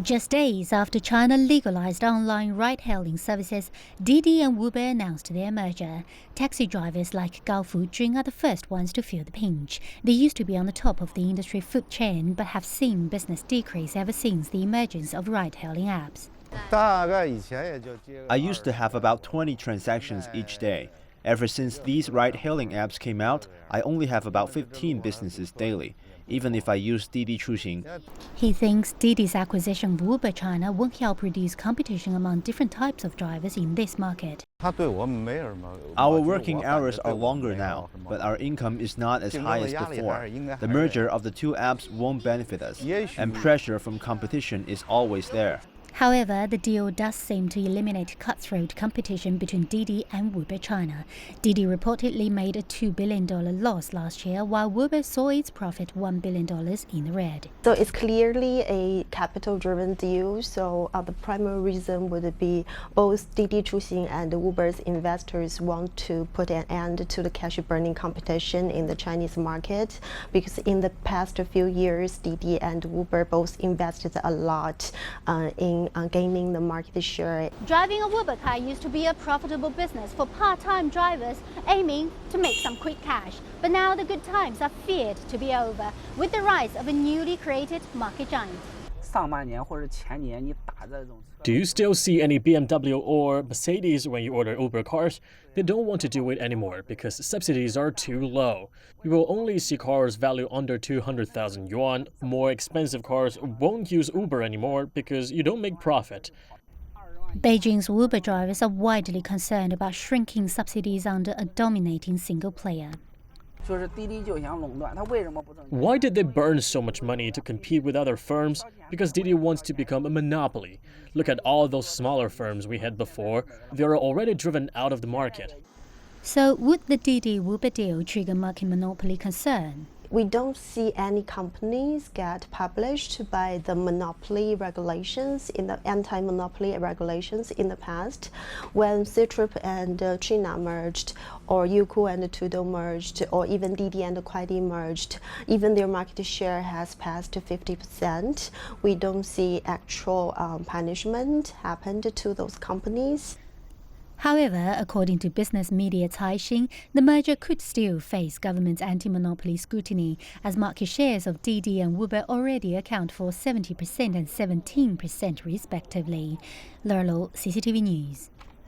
Just days after China legalized online ride-hailing services, Didi and Uber announced their merger. Taxi drivers like Gao Fujun are the first ones to feel the pinch. They used to be on the top of the industry food chain, but have seen business decrease ever since the emergence of ride-hailing apps. I used to have about 20 transactions each day. Ever since these ride-hailing apps came out, I only have about 15 businesses daily, even if I use Didi Chuxing. He thinks Didi's acquisition of Uber China won't help reduce competition among different types of drivers in this market. Our working hours are longer now, but our income is not as high as before. The merger of the two apps won't benefit us, and pressure from competition is always there. However, the deal does seem to eliminate cutthroat competition between Didi and Uber China. Didi reportedly made a $2 billion loss last year, while Uber saw its profit $1 billion in the red. So it's clearly a capital-driven deal. So the primary reason would be both Didi Chuxing and Uber's investors want to put an end to the cash-burning competition in the Chinese market, because in the past few years, Didi and Uber both invested a lot in gaining the market share. Driving a Uber car used to be a profitable business for part-time drivers aiming to make some quick cash. But now the good times are feared to be over with the rise of a newly created market giant. Do you still see any BMW or Mercedes when you order Uber cars? They don't want to do it anymore because subsidies are too low. You will only see cars valued under 200,000 yuan. More expensive cars won't use Uber anymore because you don't make profit. Beijing's Uber drivers are widely concerned about shrinking subsidies under a dominating single player. Why did they burn so much money to compete with other firms? Because Didi wants to become a monopoly. Look at all those smaller firms we had before. They are already driven out of the market. So would the Didi-Uber deal trigger market monopoly concern? We don't see any companies get published by the monopoly regulations, in the anti-monopoly regulations in the past. When Ctrip and China merged, or Youku and Tudo merged, or even Didi and Kuaidi merged, even their market share has passed 50%. We don't see actual punishment happened to those companies. However, according to business media Caixin, the merger could still face government's anti-monopoly scrutiny, as market shares of Didi and Uber already account for 70% and 17% respectively. Lerlo, CCTV News.